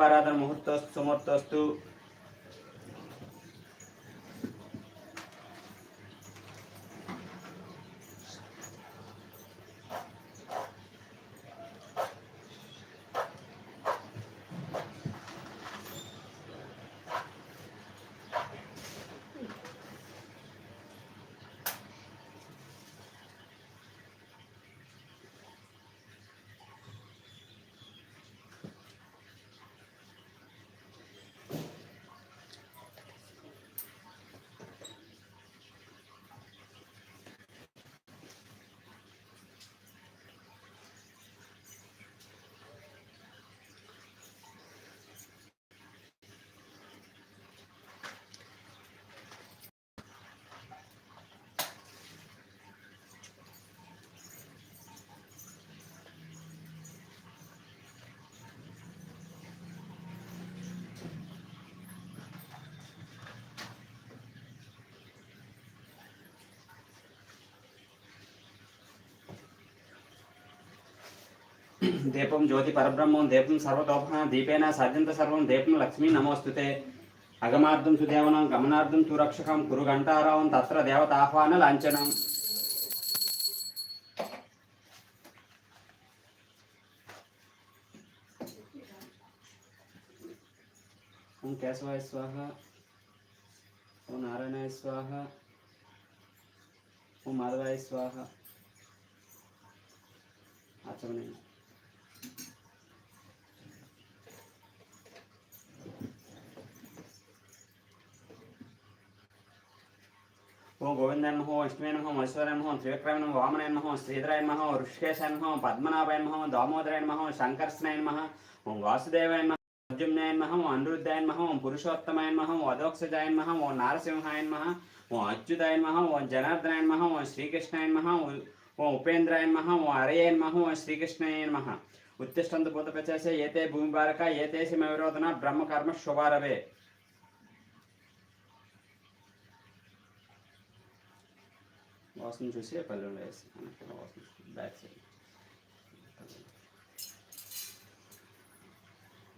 దీపారాధన ముహూర్తోస్తు సుముహూర్తోస్తు. దీపం జ్యోతి పరబ్రహ్మం దీపం సర్వతోభన దీపేన సాధ్యంత సర్వం దీపం లక్ష్మీ నమోస్తుతే. అగమార్థం సుదేవనం గమనార్థం సురక్షకం కురు ఘంటారావం తత్ర దేవత ఆహ్వాన లాంఛనం. ఓం కేశవాయ స్వాహ, ఓం నారాయణాయ స్వాహ, ఓం మాధవాయ స్వాహ. ఆచమనే ఓం గోవిందాయ నమః, విష్ణువే నమః, మహేశ్వరాయ నమః, త్రివిక్రమాయ నమః, వామనాయ నమః, శ్రీధరాయ నమః, ఋషికేశాయ నమః, పద్మనాభాయ నమః, దామోదరాయ నమః, శంకర్షణాయ నమః, ఓం వాసుదేవాయ నమః, అర్జునాయ నమః, ఓం అనిరుద్ధాయ నమః, ఓం పురుషోత్తమాయ నమః, ఓం అధోక్షజాయ నమః, ఓం నారసింహాయ నమః, ఓం అచ్యుతాయ నమః, ఓం జనార్దనాయ నమః, ఓం శ్రీకృష్ణాయ నమః, ఓం ఉపేంద్రాయ నమః, ఓం హరయే నమః, ఓం శ్రీకృష్ణాయ నమః. ఉత్తిష్టంతు భూతపచేసే ఏతే భూమి బారక ఏతే సిమవిరోధన బ్రహ్మ కర్మ శుభారవే. వాసన చూసి పల్లెలు వేసి వాసన బ్యాక్ సైడ్.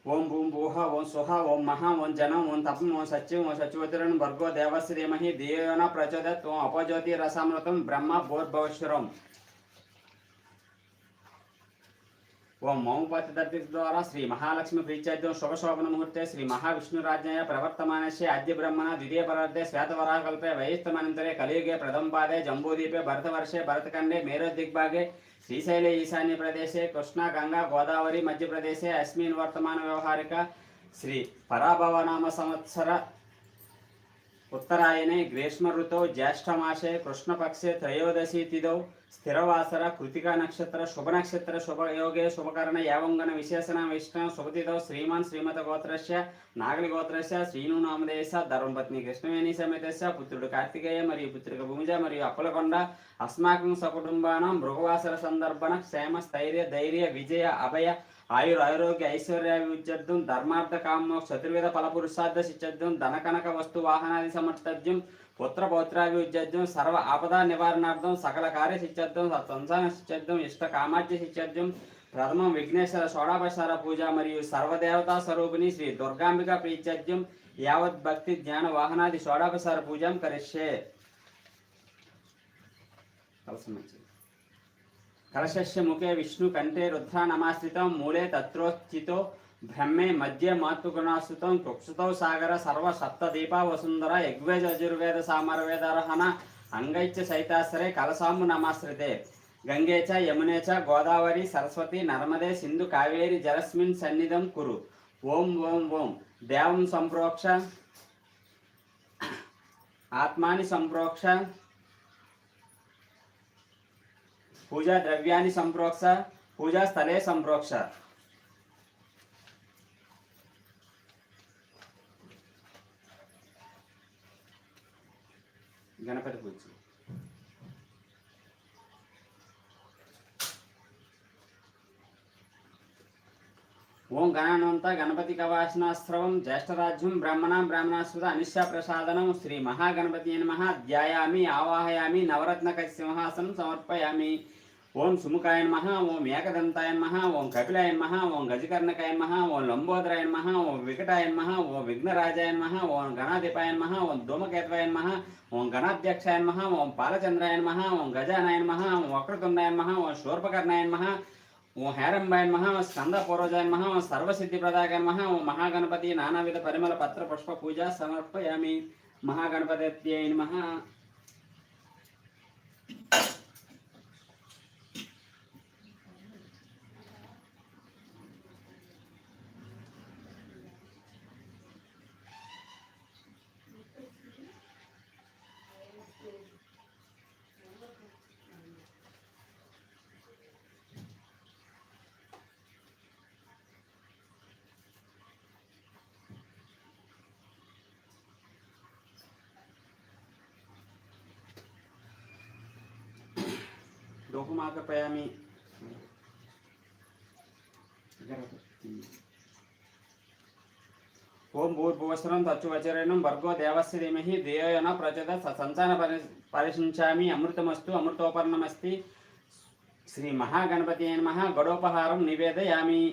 ఓం భూం భూహ, ఓం సుహ, ఓం మహా, ఓం జనం, ఓం తపం, ఓం సత్యం, ఓం సత్యవతిరన్ భర్గో దేవస్య ధీమహి ధియోన ప్రచోదయాత్. ఓం అపజ్యోతి రసామృతం బ్రహ్మ భూర్భవశ్వరం. ఓం మౌపతి ద్వారా శ్రీ మహాలక్ష్మి ప్రీత్యాద్యం శుభశోభన ముహూర్తే శ్రీ మహావిష్ణురాజ్ఞాయ ప్రవర్తమానస్య అద్య బ్రహ్మణ ద్వితీయ పరార్ధే శ్వేతవరాహకల్పే వైస్తమనంతరే కలియుగే ప్రథమ పాదే జంబూదీపే భరతవర్షే భరతఖండే మేరోదిగ్భాగే శ్రీశైలే ఈశాన్య ప్రదేశే కృష్ణా గంగా గోదావరి మధ్యప్రదేశే అస్మిన్ వర్తమాన వ్యవహారిక శ్రీ పరాభవనామ సంవత్సర ఉత్తరాయణే గ్రీష్మ ఋతౌ జ్యేష్ఠమాసే కృష్ణపక్షే త్రయోదశి తిథౌ స్థిరవాసర కృతికా నక్షత్ర శుభ నక్షత్ర శుభయోగే శుభకరణ యావంగన విశేషణ వైష్ణవ శుభతిథౌ శ్రీమాన్ శ్రీమత గోత్రస్య నాగలి గోత్రస్య శ్రీను నామదేశ ధర్మపత్ని కృష్ణవేణి సమేతస్య పుత్రుడు కార్తికేయ మరియు పుత్రిక భూమిజ మరియు అప్పలకొండ అస్మాకం సకుటుంబానం భృగవాసర సందర్భన క్షేమ స్థైర్య ధైర్య విజయ అభయ ఆయురారోగ్య ఐశ్వర్యాభివృద్ధ్యర్థం ధర్మార్థ కామోక్ష చతుర్వేద ఫలపురుషార్థ సిద్ధ్యర్థం ధనకనక వస్తు వాహనాది సమర్థ్యం పుత్ర పౌత్రాభివృద్ధ్యర్థం సర్వ ఆపదా నివారణార్థం సకల కార్య సిద్ధ్యర్థం సంసార సిద్ధ్యర్థం ఇష్ట కామార్య సిద్ధ్యర్థం ప్రథమం విఘ్నేశ్వర షోడాపచార పూజ మరియు సర్వదేవతా స్వరూపిణి శ్రీ దుర్గాంబిక ప్రీత్యర్థం యావత్ భక్తి జ్ఞాన వాహనాది షోడాపచార పూజాం కరిష్యే. కలశస్య ముఖే విష్ణు కంఠే రుద్ర నమాశ్రితం మూలే తత్రోస్థితో బ్రహ్మే మధ్య మాతృగుణాశ్రితం కుక్షుతో సాగర సర్వ సప్తదీపా వసుంధర యగ్వేద యజుర్వేద సామరవేదరహన అంగైత్య సైతాశ్రయ కలసాము నమాశ్రితే. గంగే చ యమునే చ గోదావరి సరస్వతి నర్మదే సింధు కావేరి జలస్మిన్ సన్నిధం కురు. ఓం ఓం ఓం దేవం సంప్రోక్ష ఆత్మాని సంప్రోక్ష పూజా ద్రవ్యాన్ని సంప్రోక్ష పూజా స్థలే సంప్రోక్ష. గణపతి పూజ. ఓం గణానంత గణపతి కవాసనాస్త్రవం జ్యేష్ఠరాజ్యం బ్రాహ్మణాం బ్రాహ్మణాస్పద అనిశ్య ప్రసాదనం శ్రీ మహాగణపతి నమః. ధ్యాయామి ఆవాహయామి నవరత్నక సింహాసనం సమర్పయామి. ఓం సుముఖాయ నమః, ఓం ఏకదంతాయ నమః, ఓం కపిలాయ నమః, ఓం గజకర్ణకాయ నమః, ఓం లంబోదరాయ నమః, ఓం వికటాయ నమః, ఓం విఘ్నరాజాయ నమః, ఓం గణాధిపాయ నమః, ఓం ధూమకేతవాయ నమః, ఓం గణాధ్యక్షాయ నమః, ఓం పాలచంద్రాయ నమః, ఓం గజానాయ నమః, ఓం వక్రతుండాయ నమః, ఓం శూర్పకర్ణాయ నమః, ఓం హేరంబాయ నమః, ఓం స్కంద పూర్వజాయ నమః, ఓం సర్వసిద్ధిప్రదాయ నమః, ఓం మహాగణపతి నానావిధ పరిమళ పత్ర పుష్ప పూజ సమర్పయామి. మహాగణపత్యై నమః. ధూపమార్పయామి. ఓం భూర్భువస్వరం తచ్చువచరణం భర్గో దేవస్య ధీమహి ధియో యో నః ప్రచోదయాత్ సంతాన పరిశించామి. అమృతమస్తు అమృతోపర్ణమస్తి. శ్రీ మహాగణపతి నమః. గడోపహారం నివేదయామి.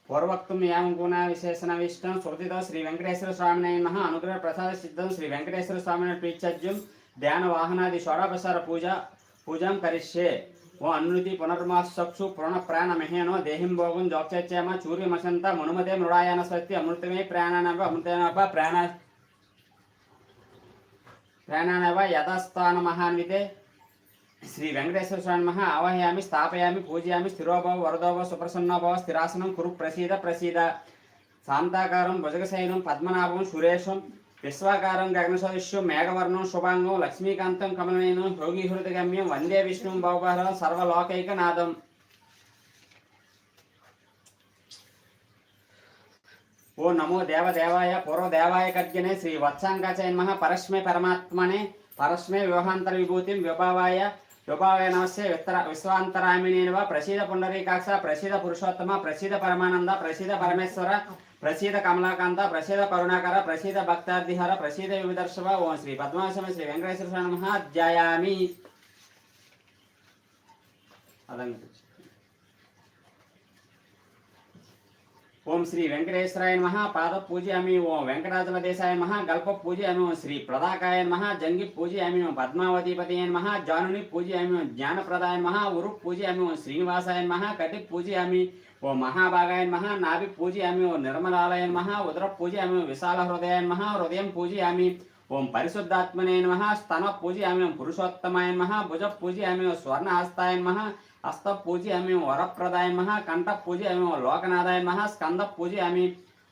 పూర్వక్తం యాం గుణ విశేషణ విష్టం శృతితో శ్రీ వెంకటేశ్వర స్వామినే నమః. అనుగ్రహ ప్రసాద సిద్ధం శ్రీ వెంకటేశ్వర స్వామిని ప్రీత్యజ్యం ధ్యాన వాహనాది షోడోపచార పూజాం కరిష్యే. ఓ అన్నుతి పునర్మాసక్షు పురణ ప్రాణ మహేనో దేహిం భోగం జోక్చేమ చూర్యమసంత మనుమతే మృడాయన స్వస్తి అమృతమే ప్రాణానవ అమృతేనవ ప్రాణానవ యథాస్థాన మహాన్వితే. శ్రీ వెంకటేశ్వర స్వామి నమః. ఆవాహయామి స్థాపయామి పూజయామి. స్థిరోభవ వరదోభవ సుప్రసన్నభవ స్థిరాసనం కురు ప్రసీద ప్రసీద. శాంతాకారం భుజగశయనం పద్మనాభం సురేశం విశ్వాకారం గగనసదృశ్యం మేఘవర్ణం శుభాంగం లక్ష్మీకాంతం కమలనయనం యోగీహృతగమ్యం వందే విష్ణుం భవభరం సర్వలోకైకనాథం. ఓ నమో దేవదేవాయ పూర్వదేవాయ కర్జనే శ్రీ వత్సాంగాచయ నమః. పరస్మే పరమాత్మనే పరస్మే వివహాంతర విభూతిం విభావాయ నమస్య విశ్వాంతరామినేవ. ప్రసీద పుండరీకాక్ష ప్రసీద పురుషోత్తమ ప్రసీద పరమానంద ప్రసీద పరమేశ్వర ప్రసీద కమలాకాంత ప్రసీద కరుణాకర ప్రసీద భక్తార్థిహర ప్రసీద విదర్శవ. ఓం శ్రీ పద్మాసమ శ్రీ వెంకటేశ్వర స్వామి నమః. ధ్యాయామి. ఓం శ్రీ వెంకటేశ్వరాయ నమః. పాద పూజయామి. ఓం వెంకటాచల దేశాయ నమః. గల్ప పూజయామి. ఓం శ్రీ ప్రదాకాయ నమః. జంగి పూజయామి. ఓం పద్మావతీపతయే నమః. జానుని పూజయామి. ఓం జ్ఞానప్రదాయ నమః. ఉరు పూజయామి. ఓం శ్రీనివాసాయ నమః. కటి పూజయామి. ఓం మహాభాగాయ నమః. నాభి పూజయామి. ఓం నిర్మలాలయ నమః. ఉదర పూజయామి. ఓం విశాల హృదయాయ నమః. హృదయం పూజయామి. ఓం పరిశుద్ధాత్మనే నమః. స్తన పూజయామి. ఓం పురుషోత్తమాయ నమః. భుజ పూజయామి. ఓం స్వర్ణహస్తాయ నమః. హస్త పూజయామి. ఓం వరప్రదాయ నమః. కంఠ పూజయామి. ఓం లోకనాథాయ నమః. స్కంద పూజయామి.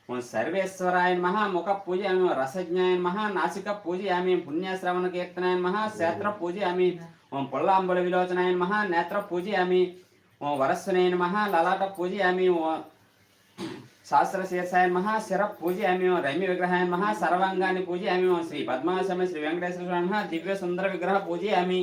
ఓం సర్వేశ్వరాయ నమః. ముఖ పూజయామి. ఓం రసజ్ఞాయ నమః. నాసిక పూజయామి. పుణ్యశ్రవణ కీర్తనాయ నమః. క్షేత్ర పూజయామి. ఓం పుల్లాంబుల విలోచనాయ నమః. నేత్ర పూజయామి. ఓం వరస్వనే నమః. లలాట పూజయామి. ఓం శాస్త్రశీర్షాయ నమః. శిర పూజయామి. ఓం రమ్య విగ్రహాయ నమః. సర్వాంగాన్ని పూజయామి. ఓం శ్రీ పద్మాసమ శ్రీ వెంకటేశ్వర స్వామి నమః. దివ్య సుందర విగ్రహ పూజయామి.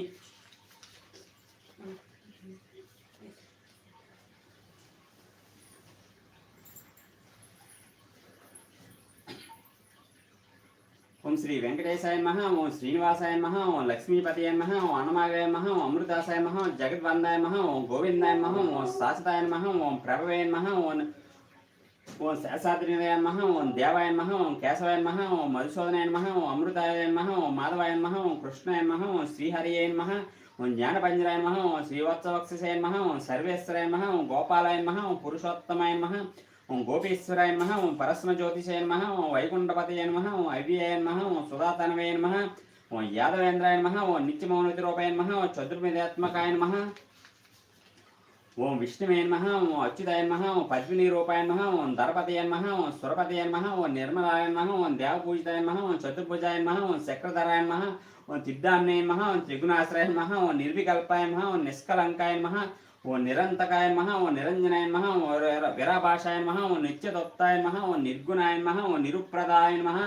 ఓం శ్రీ వెంకటేశాయ నమః. ఓం శ్రీనివాసాయ నమః. ఓం లక్ష్మీపతయ నమః. ఓం అన్నమాగాయ నమః. ఓం అమృతాసాయ నమః. ఓం జగద్వందాయ నమః. ఓం గోవిందాయ నమః. ఓం శాశ్వతాయ నమః. ఓం ప్రభవే నమః. ఓం శేషాద్రినయ నమః. ఓం దేవాయ నమః. ఓం కేశవాయ నమః. ఓం మధుసూదనాయ నమః. ఓం అమృతాయ నమః. ఓం మాధవాయ నమః. ఓం కృష్ణాయ నమః. ఓం శ్రీహరియే నమః. ఓం జ్ఞానపంజరాయ నమః. ఓం శ్రీవత్సవక్షసాయ నమః. ఓం సర్వేశ్వరాయ నమః. ఓం గోపాలాయ నమః. ఓం పురుషోత్తమాయ నమః. ఓం గోపీశ్వరాయ నమః. ఓం పరస్మ జ్యోతిషాయ నమః. ఓం వైకుంఠపతయ నమః. ఓం అవ్యయాయ నమః. ఓం సుధాతనవయ నమః. ఓం యాదవేంద్రాయ నమః. ఓం నిత్యమౌనతి రూపాయ నమః. ఓం చతుర్విధాత్మకాయ నమః. ఓం విష్ణువే నమః. ఓం అచ్యుతాయ నమః. ఓం పద్మిని రూపాయ నమః. ఓం దరపతయ నమః. ఓం సురపతయ నమః. ఓం నిర్మలాయ నమః. ఓం దేవపూజితాయ నమః. ఓం చతుర్భుజాయ నమః. ఓం చక్రధరాయ నమః. ఓం తిడ్డాన్నే నమః, ఓం త్రిగుణాశ్రయ నమః, ఓం నిర్వికల్పాయ నమః, ఓం నిష్కలంకాయ నమః, ఓం నిరంతకాయ నమః, ఓం నిరంజనాయ నమః, ఓం వీరాభాషాయ నమః, ఓం నిత్యదత్తాయ నమః, ఓం నిర్గుణాయ నమః, ఓం నిరుప్రదాయ నమః,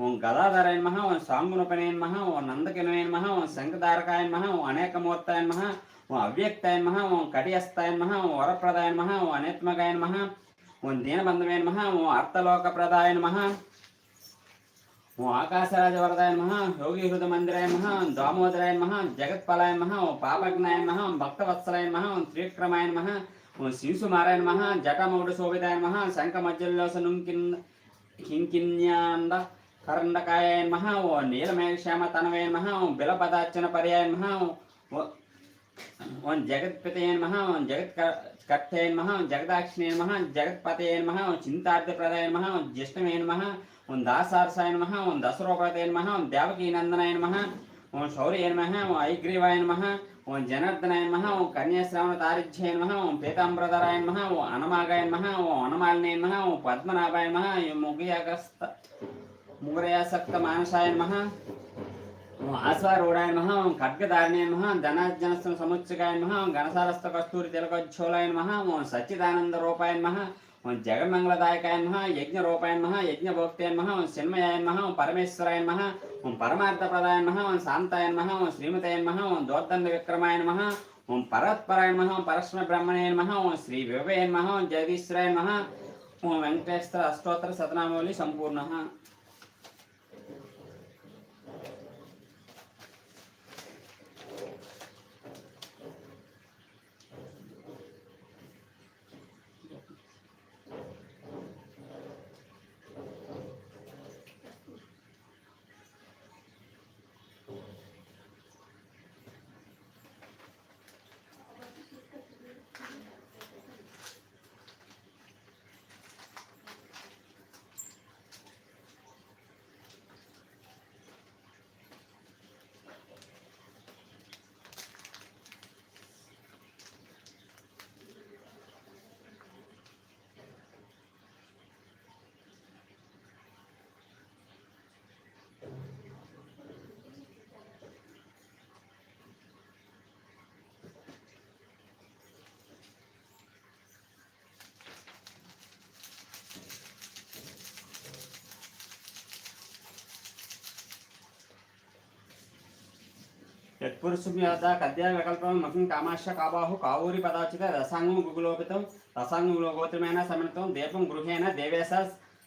ఓం గదాధరాయ నమః, ఓం సాంగుణపనే నమః, ఓం నందకినయ నమః, ఓం శంఖధారకాయ నమః, ఓం అనేకమూర్తాయ నమః, ఓం అవ్యక్తాయ నమః, ఓం కటియస్తాయ నమః, ఓం వరప్రదాయ నమః, ఓం అనేత్మకాయ నమః, ఓం దీనబంధవే నమః, ఓం అర్థలోకప్రదాయ నమః, ఓం ఆకాశరాజవరదాయ నమః, యోగీహృద మందిరాయ నమః, ఓం దామోదరాయ నమః, జగత్పలాయ నమః, ఓం పాపజ్ఞాయ నమః, ఓం భక్తవత్సలాయ నమః, ఓం త్రివిక్రమాయ నమః, ఓం శింసుమారాయ నమః, జటమౌఢ శోభితాయ నమః, శంఖమజ్జల్లోసనం కింకిన్యాంద కరండకాయ నమః, ఓం నీలమేఘశ్యామ తనవే నమః, ఓం బిలపదార్చన పర్యాయ నమః, ఓం జగత్పితయ నమః, ఓం జగత్కర్తయ నమః, ఓం జగదాక్షిణే నమః, జగత్పతయ నమః, ఓం చింతార్థప్రదాయ నమః, ఓం జ్యేష్ఠమే నమః, ఓం దాసార్సాయ నమః, ఓం దశరూపతే నమః, ఓం దేవకీనందనాయ నమః, ఓం శౌర్య నమః, ఓం ఐగ్రీవాయ నమః, ఓం జనార్దనాయ నమః, ఓం కన్యాశ్రావణ తారిధ్యాయ నమః, ఓం పీతాంబరధరాయ నమః, ఓం అనమాగాయ నమః, ఓం అనమాలినే నమః, ఓం పద్మనాభాయ నమః, ఓం ముగురయాసక్త మానసాయ నమః, ఓం ఆశ్వారూఢాయ నమః, ఓం ఖడ్గధారిణే నమః, ధనార్జనస్తం సముచ్చకాయ నమః, ఓం గణసారస్థ కస్తూరి తిలకోజ్వలాయ నమః, ఓం సచ్చిదానంద రూపాయ నమః, ఓం జగన్మంగళదాయకాయ నమః, యజ్ఞరూపాయ నమః, యజ్ఞభోక్తాయ నమః, ఓం చిన్మయాయ నమః, ఓం పరమేశ్వరాయ నమః, ఓం పరమార్థప్రదాయ నమః, ఓం శాంతాయ నమః, ఓం శ్రీమతాయ నమః, ఓం దోర్దండ విక్రమాయ నమః, ఓం పరత్పరాయ నమః, ఓం పరస్మ బ్రహ్మణే నమః, ఓం శ్రీ విభవే నమః, ఓం జగదీశ్వరాయ నమః, ఓం వెంకటేశ్వర అష్టోత్తర శతనామావళి సంపూర్ణః. యత్పురుషుమ్యాద కద్యా వికల్పం మహం కామాశ్య కాబాహు కావూరి పదాచిత రసాంగం గుగులోపితం రసాంగం గోత్రమైన సమన్వితం దీపం గృహేణ దేవేశ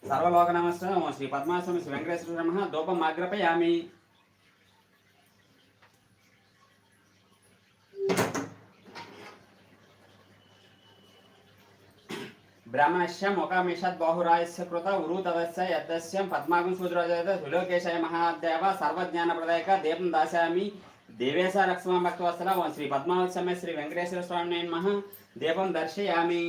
సర్వలోక నమస్కారం. ఓం శ్రీ పద్మాస్వామి శ్రీ వెంకటేశ్వర నమః. ధూపం ఆగ్రపయామి. బ్రాహ్మణస్య ముఖామిషద్ బాహురాయస్య కృత ఉరూతదస్య యద్దస్యం పద్మాగం సూద్రజయత విలోకేశాయ మహాదేవ సర్వజ్ఞానప్రదాయక దీపం దాస్యామి. దేవేశ లక్ష్మణ భక్తవత్సల. ఓం శ్రీ పద్మావతి సమేత శ్రీ వెంకటేశ్వర స్వామి నమః. దీపం దర్శయామి.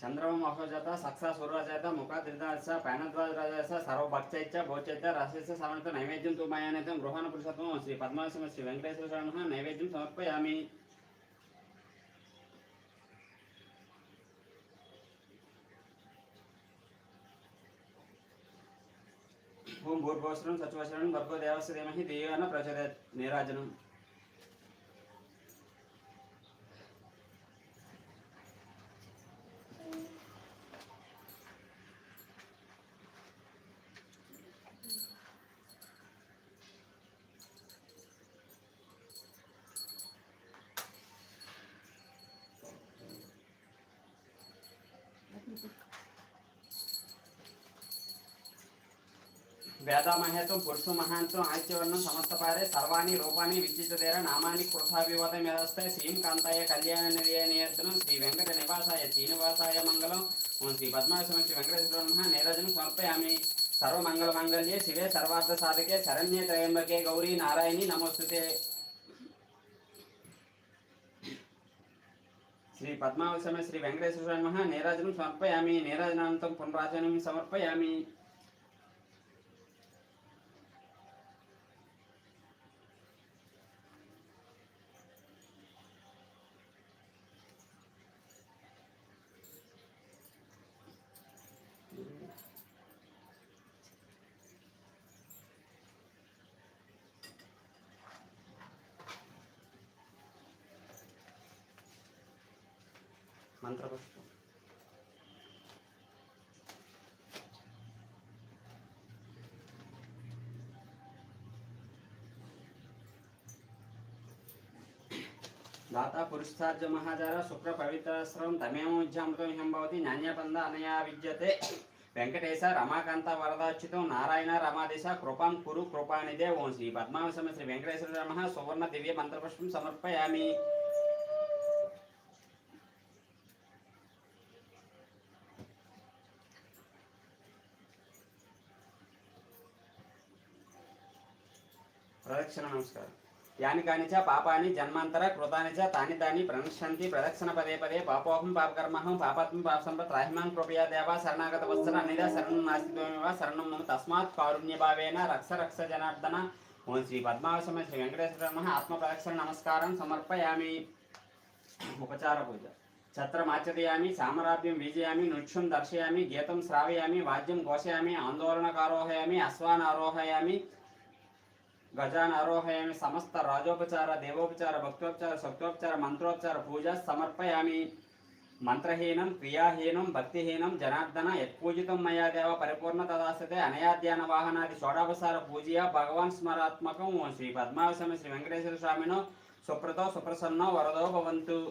చంద్రమ మహోజత సక్స సూర్యజత ముఖ త్రిదాస పైనద్వాజరాజ సర్వభక్తైత్య భోచైత్య రసస్య సమర్థ నైవేద్యం తుమయానైతం గృహాన పురుషోత్తమం శ్రీ పద్మావసమ శ్రీ వెంకటేశ్వర స్వామినః నైవేద్యం సమర్పయామి. ఓం భూర్భువస్సురం సత్యవశరం భర్గో దేవస్య ధీమహి ధియో నః ప్రచోదయాత్. నీరాజనం. వేదామహేతం పురుష మహాంతం ఆదిత్యవర్ణం సమస్తపారే సర్వాణి రూపాన్ని విచిత్రదేర నామాని కృతాభివత మేధస్తే శ్రీం కాంతాయ కళ్యాణ నిలయనియర్తనం శ్రీ వెంకట నివాసాయ శ్రీనివాసాయ మంగళం. ఓం శ్రీ పద్మావసమ శ్రీ వెంకటేశ్వర నీరాజనం సమర్పయామి. సర్వమంగళ మంగళ్యే శివే సర్వార్థ సాధకే శరణ్యే త్రయంబకే గౌరీ నారాయణి నమోస్తుతే. శ్రీ పద్మావసమ శ్రీ వెంకటేశ్వర నీరాజనం సమర్పయామి. నీరాజనానంతం పునరాజనం సమర్పయామి. మంత్రపుష్పం. दाता पुरुषार्ज महाजार शुक्र पवित्रस्रवं तमेमोज्जामृतं ह्यं भवति नान्यपन्द अनया विद्यते. वेंकटेश रमाकांत वरदाच्युतं नारायण रमादेश कृपां कुरु कृपानिधे. ओं श्री पद्मावसम श्री वेंकटेश्वर नमः. सुवर्ण दिव्य मंत्रपुष्पं समर्पयामि. प्रदक्षिण नमस्कार. यानि कानि च पापानि जन्मांतर कृतानि च तानि तानि प्रणश्यन्ति प्रदक्षिण पदे पदे. पापोऽहं पापकर्महं पापात्मं पापसम्पत् राहिमां कृपया देवा शरणागत वत्सल अन्यदा शरणं नास्ति त्वमेव शरणं मम तस्मात् कारुण्यभावेन रक्ष रक्ष जनार्दन. ओं श्री पद्मावसम श्री वेंकटेश्वर नमः. आत्म प्रदक्षिण नमस्कारं समर्पयामि. उपचार पूजा. छत्रमाचयामि सामराभ्यं वीजयामि नृत्यं दर्शयामि गीतं श्रावयामि वाद्यं घोषयामि आंदोलनकारोहयामि अश्वान् आरोहयामि गजान आरोहयामि. समस्त राजोपचार देवोपचार भक्तोपचार शक्तोपचार मंत्रोपचार पूजा समर्पयामि. मंत्रहीनं क्रियाहीनं भक्तिहीनं जनार्दन यत्पूजितं मया देव परिपूर्ण तदास्ते. अनया ध्यान वाहनादि षोडोपचार पूजया भगवान् स्मरात्मकं. ओं श्री पद्मावसम श्री वेंकटेश्वर स्वामिनो सुप्रतो सुप्रसन्नो वरदो भवन्तु.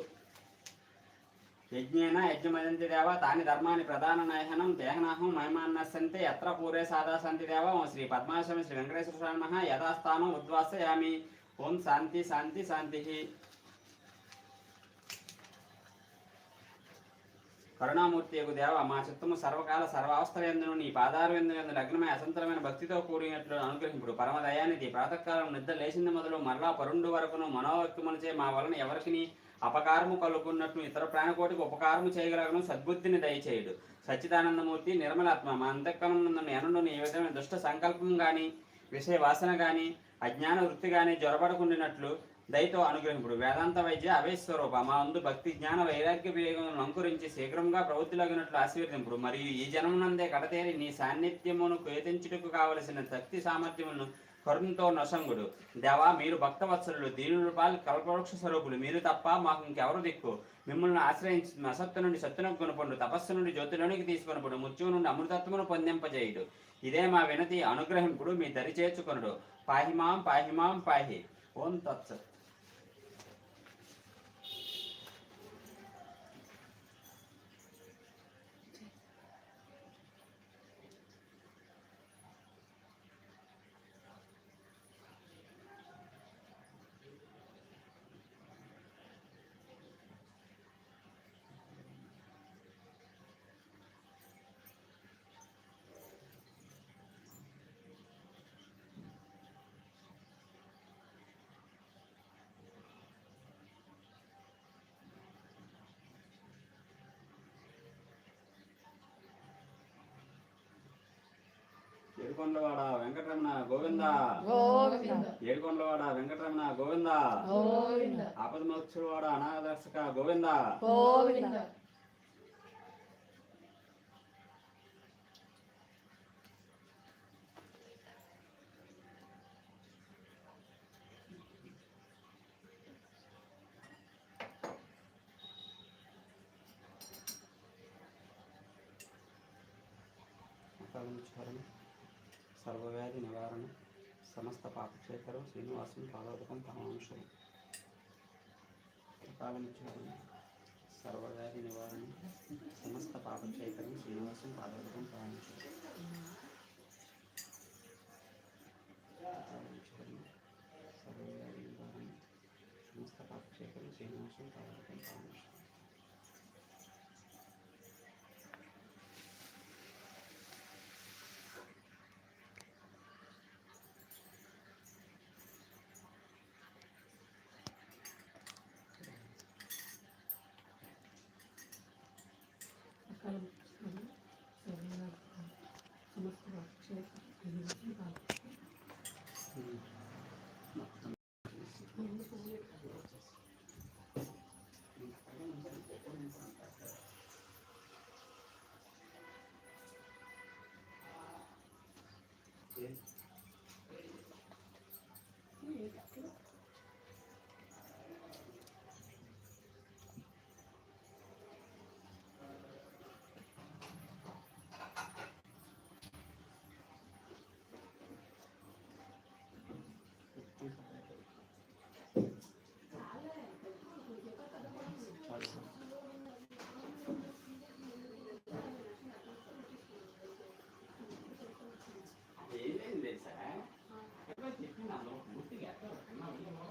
यज्ञेन यज्ञमदन्ति देव तानि धर्माणि प्रधाननायहनं देहनाहं महिमान्नस्यन्ते यत्र पूरे साधा सन्ति देव. ओं श्री पद्मावसम श्री वेंकटेश्वर स्वामिनः यथास्थानम् उद्वासयामि. ओं शान्ति शान्ति शान्तिः. కరుణామూర్తియగు దేవ మా చిత్తము సర్వకాల సర్వావస్థలందును నీ పాదారవిందులందు లగ్నమై అసంతరమైన భక్తితో కూడినట్లు అనుగ్రహింపుడు. పరమదయానిధి ప్రాతకాలం నిద్ర లేచింది మొదలు మరలా పరుండు వరకును మనోవక్యములచే మా వలన ఎవరికి అపకారము కలుగున్నట్లు ఇతర ప్రాణకోటికి ఉపకారము చేయగలగను సద్బుద్ధిని దయచేయుడు. సచ్చిదానందమూర్తి నిర్మలాత్మ మా అంతఃకరణం ఎనుండు నీ విధమైన దుష్ట సంకల్పం కానీ విషయ వాసన కానీ అజ్ఞాన వృత్తి కానీ జ్వరపడకుండినట్లు దయతో అనుగ్రహింపుడు. వేదాంత వైద్య అవేశ్వరూప మా ముందు భక్తి జ్ఞాన వైరాగ్య వేగములను అంకురించి శీఘ్రంగా ప్రవృత్తిలోగినట్లు ఆశీర్వదింపుడు. మరియు ఈ జనమునందే కడతేరి నీ సాన్నిధ్యమును కేతించుటకు కావలసిన శక్తి సామర్థ్యములను కరుణతో నొసంగుడు. దేవా మీరు భక్తవత్సలుడు దీనులు పాలు కల్పవృక్ష స్వరూపులు. మీరు తప్ప మాకు ఇంకెవరు దిక్కు. మిమ్మల్ని ఆశ్రయించి అసత్తు నుండి సత్తునకు కొనుపండు తపస్సు నుండి జ్యోతిలోనికి తీసుకొనపడు మృత్యువు నుండి అమృతత్వమును పొందింపజేయుడు. ఇదే మా వినతి అనుగ్రహింపుడు మీ దరి చేర్చుకొనుడు. పాహిమాం పాహిమాం పాహి. ఓం తత్సత్. ఏడుకొండలవాడ వెంకటరమణ గోవింద గోవింద ఏడుకొండలవాడ వెంకటరమణ గోవింద గోవింద ఆపదమోక్షవాడ అనాథదర్శక గోవింద గోవింద సర్వవ్యాధి నివారణ సమస్త పాపక్షేత్రం శ్రీనివాసం పాదోదకం పరమాంశం సర్వవ్యాధి నివారణ సమస్త పాపక్షేత్రం శ్రీనివాసం పాదోదకం పరమాంశం సర్వవ్యాధి నివారణ సమస్త పాపక్షేత్రం శ్రీనివాసం పాదోదకం పరమాంశం